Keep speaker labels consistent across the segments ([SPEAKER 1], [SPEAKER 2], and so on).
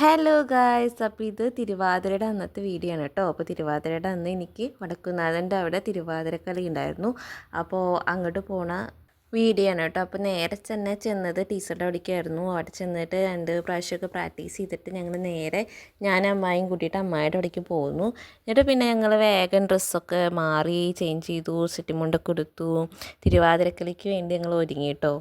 [SPEAKER 1] Hello guys, അപ്പോൾ ഇത് തിരുവാതിരയുടെ അന്നത്തെ വീഡിയോ ആണ് കേട്ടോ. അപ്പോൾ തിരുവാതിരയുടെ അന്ന് എനിക്ക് വടക്കുന്നാഥൻ്റെ അവിടെ തിരുവാതിരക്കളി ഉണ്ടായിരുന്നു. അപ്പോൾ അങ്ങോട്ട് പോണ വീഡിയോ ആണ് കേട്ടോ. അപ്പോൾ നേരെ തന്നെ ചെന്നത് ടീച്ചറുടെ അവിടേക്കായിരുന്നു. അവിടെ ചെന്നിട്ട് 2 പ്രാവശ്യമൊക്കെ പ്രാക്ടീസ് ചെയ്തിട്ട് ഞങ്ങൾ നേരെ ഞാൻ അമ്മായിയും കൂട്ടിയിട്ട് അമ്മായിയുടെ അവിടേക്ക് പോകുന്നു. എന്നിട്ട് പിന്നെ ഞങ്ങൾ വേഗം ഡ്രസ്സൊക്കെ മാറി ചേഞ്ച് ചെയ്തു, സെറ്റിമുണ്ടൊക്കെ എടുത്തു. തിരുവാതിരക്കളിക്ക് വേണ്ടി ഞങ്ങൾ ഒരുങ്ങി കേട്ടോ.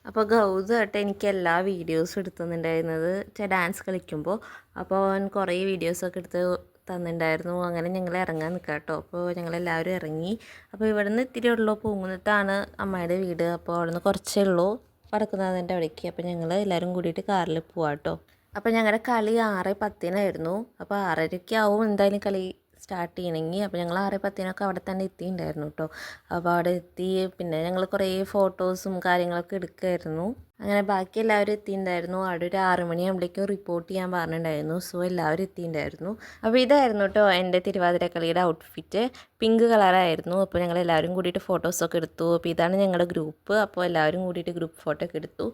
[SPEAKER 1] അപ്പോൾ ഗൗതമായിട്ട് എനിക്ക് എല്ലാ വീഡിയോസും എടുത്തു തന്നിട്ടുണ്ടായിരുന്നത് ഡാൻസ് കളിക്കുമ്പോൾ. അപ്പോൾ അവൻ കുറേ വീഡിയോസൊക്കെ എടുത്ത് തന്നിട്ടുണ്ടായിരുന്നു. അങ്ങനെ ഞങ്ങൾ ഇറങ്ങാൻ നിൽക്കാം കേട്ടോ. അപ്പോൾ ഞങ്ങളെല്ലാവരും ഇറങ്ങി. അപ്പോൾ ഇവിടെ നിന്ന് ഇത്തിരി ഉള്ളൂ, പൂങ്കുന്നത്താണ് അമ്മയുടെ വീട്. അപ്പോൾ അവിടെ നിന്ന് കുറച്ചേ ഉള്ളൂ വടക്കുന്നാഥൻ്റെ അവിടേക്ക്. അപ്പോൾ ഞങ്ങൾ എല്ലാവരും കൂടിയിട്ട് കാറിൽ പോവാം കേട്ടോ. അപ്പോൾ ഞങ്ങളുടെ കളി 6:10 അപ്പോൾ 6:30 ആവും എന്തായാലും കളി സ്റ്റാർട്ട് ചെയ്യണമെങ്കിൽ. അപ്പോൾ ഞങ്ങൾ 6:10 അവിടെ തന്നെ എത്തിയിട്ടുണ്ടായിരുന്നു കേട്ടോ. അപ്പോൾ അവിടെ എത്തി പിന്നെ ഞങ്ങൾ കുറേ ഫോട്ടോസും കാര്യങ്ങളൊക്കെ എടുക്കുമായിരുന്നു. അങ്ങനെ ബാക്കി എല്ലാവരും എത്തിയിട്ടുണ്ടായിരുന്നു. അവിടെ ഒരു 6 മണിയാകുമ്പോഴേക്കും റിപ്പോർട്ട് ചെയ്യാൻ പറഞ്ഞിട്ടുണ്ടായിരുന്നു. സോ എല്ലാവരും എത്തിയിട്ടുണ്ടായിരുന്നു. അപ്പോൾ ഇതായിരുന്നു കേട്ടോ എൻ്റെ തിരുവാതിരക്കളിയുടെ ഔട്ട്ഫിറ്റ്. പിങ്ക് കളറായിരുന്നു. അപ്പോൾ ഞങ്ങൾ എല്ലാവരും കൂടിയിട്ട് ഫോട്ടോസൊക്കെ എടുത്തു. അപ്പോൾ ഇതാണ് ഞങ്ങളുടെ ഗ്രൂപ്പ്. അപ്പോൾ എല്ലാവരും കൂടിയിട്ട് ഗ്രൂപ്പ് ഫോട്ടോ ഒക്കെ എടുത്തു.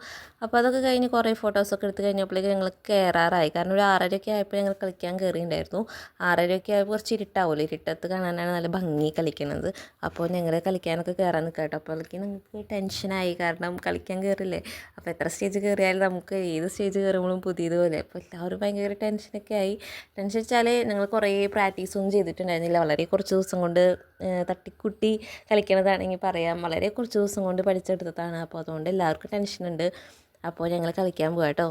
[SPEAKER 1] അപ്പോൾ അതൊക്കെ കഴിഞ്ഞ് കുറേ ഫോട്ടോസൊക്കെ എടുത്ത് കഴിഞ്ഞപ്പോഴേക്കും ഞങ്ങൾ കയറാറായി. കാരണം ഒരു 6:30 ആയപ്പോൾ ഞങ്ങൾ കളിക്കാൻ കയറിയിട്ടുണ്ടായിരുന്നു. 6:30 ആയപ്പോൾ കുറച്ച് ഇരുട്ടാവുമല്ലോ, ഇരുട്ടത്ത് കാണാനാണ് നല്ല ഭംഗി കളിക്കുന്നത്. അപ്പോൾ ഞങ്ങൾ കളിക്കാനൊക്കെ കയറാൻ നിൽക്കാം കേട്ടോ. അപ്പോഴേക്കും നമുക്ക് ടെൻഷനായി, കാരണം കളിക്കാൻ കയറില്ലേ. അപ്പോൾ എത്ര സ്റ്റേജ് കയറിയാലും നമുക്ക് ഏത് സ്റ്റേജ് കയറുമ്പോഴും പുതിയതുപോലെ. അപ്പോൾ എല്ലാവരും ഭയങ്കര ടെൻഷനൊക്കെ ആയി. ടെൻഷൻ വെച്ചാൽ ഞങ്ങൾ കുറേ പ്രാക്ടീസൊന്നും ചെയ്തിട്ടുണ്ടായിരുന്നില്ല. വളരെ കുറച്ച് ദിവസം കൊണ്ട് തട്ടിക്കുട്ടി കളിക്കണതാണെങ്കിൽ പറയാം, വളരെ കുറച്ച് ദിവസം കൊണ്ട് പഠിച്ചെടുത്തതാണ്. അപ്പോൾ അതുകൊണ്ട് എല്ലാവർക്കും ടെൻഷനുണ്ട്. അപ്പോൾ ഞങ്ങൾ കളിക്കാൻ പോകാം കേട്ടോ.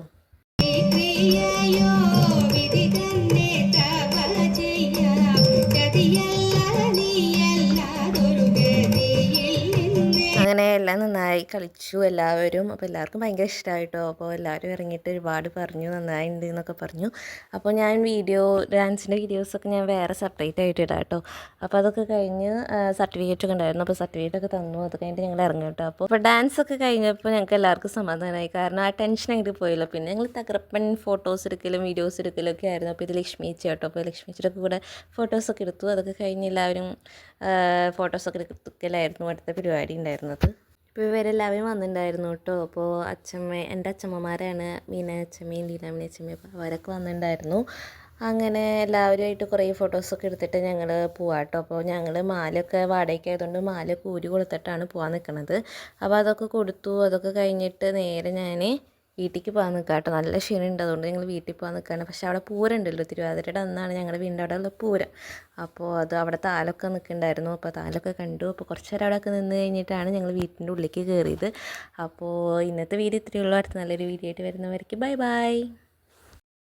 [SPEAKER 1] അങ്ങനെ എല്ലാം നന്നായി കളിച്ചു എല്ലാവരും. അപ്പോൾ എല്ലാവർക്കും ഭയങ്കര ഇഷ്ടമായിട്ടോ. അപ്പോൾ എല്ലാവരും ഇറങ്ങിയിട്ട് ഒരുപാട് പറഞ്ഞു, നന്നായിട്ടുണ്ട് എന്നൊക്കെ പറഞ്ഞു. അപ്പോൾ ഞാൻ ഡാൻസിൻ്റെ വീഡിയോസൊക്കെ ഞാൻ വേറെ സെപ്പറേറ്റ് ആയിട്ട് ഇടാം കേട്ടോ. അപ്പോൾ അതൊക്കെ കഴിഞ്ഞ് സർട്ടിഫിക്കറ്റൊക്കെ ഉണ്ടായിരുന്നു. അപ്പോൾ സർട്ടിഫിക്കറ്റൊക്കെ തന്നു. അത് കഴിഞ്ഞിട്ട് ഞങ്ങൾ ഇറങ്ങി കേട്ടോ. അപ്പോൾ ഡാൻസൊക്കെ കഴിഞ്ഞപ്പോൾ ഞങ്ങൾക്ക് എല്ലാവർക്കും സമാധാനമായി, കാരണം ആ ടെൻഷൻ അങ്ങോട്ട് പോയല്ലോ. പിന്നെ ഞങ്ങൾ തകർപ്പൻ ഫോട്ടോസ് എടുക്കലും വീഡിയോസ് എടുക്കലൊക്കെ ആയിരുന്നു. അപ്പോൾ ഇത് ലക്ഷ്മി ചേച്ചി കേട്ടോ. അപ്പോൾ ലക്ഷ്മി ചേച്ചിയുടെ കൂടെ ഫോട്ടോസൊക്കെ എടുത്തു. അതൊക്കെ കഴിഞ്ഞ് എല്ലാവരും ഫോട്ടോസൊക്കെ എടുക്കലായിരുന്നു അടുത്ത പരിപാടി ഉണ്ടായിരുന്നത്. ഇപ്പോൾ ഇവരെല്ലാവരും വന്നിട്ടുണ്ടായിരുന്നു കേട്ടോ. അപ്പോൾ എൻ്റെ അച്ഛമ്മമാരാണ് മീനാച്ചമ്മയും ലീലാമണി അച്ഛമ്മയും. അപ്പോൾ അവരൊക്കെ വന്നിട്ടുണ്ടായിരുന്നു. അങ്ങനെ എല്ലാവരുമായിട്ട് കുറേ ഫോട്ടോസൊക്കെ എടുത്തിട്ട് ഞങ്ങൾ പോവാം കേട്ടോ. അപ്പോൾ ഞങ്ങൾ മാലയൊക്കെ വാടകയ്ക്ക് ആയതുകൊണ്ട് മാലയൊക്കെ ഊരി കൊടുത്തിട്ടാണ് പോകാൻ നിൽക്കുന്നത്. അപ്പോൾ അതൊക്കെ കൊടുത്തു. അതൊക്കെ കഴിഞ്ഞിട്ട് നേരെ ഞാൻ വീട്ടിലേക്ക് പോകാൻ നിൽക്കാം കേട്ടോ. നല്ല ക്ഷീണമുണ്ട്, അതുകൊണ്ട് ഞങ്ങൾ വീട്ടിൽ പോകാൻ നിൽക്കുകയാണ്. പക്ഷേ അവിടെ പൂരം ഉണ്ടല്ലോ, തിരുവാതിരയുടെ അന്നാണ് ഞങ്ങളുടെ വീടിൻ്റെ അവിടെ ഉള്ള പൂരം. അപ്പോൾ അവിടെ താലൊക്കെ നിൽക്കുന്നുണ്ടായിരുന്നു. അപ്പോൾ താലൊക്കെ കണ്ടു. അപ്പോൾ കുറച്ച് നേരം അവിടെയൊക്കെ നിന്ന് കഴിഞ്ഞിട്ടാണ് ഞങ്ങൾ വീട്ടിൻ്റെ ഉള്ളിലേക്ക് കയറിയത്. അപ്പോൾ ഇന്നത്തെ വീഡിയോ ഇത്രയേ ഉള്ളൂ. അടുത്ത നല്ലൊരു വീഡിയോ ആയിട്ട് വരുന്നവർക്ക് ബൈ ബൈ.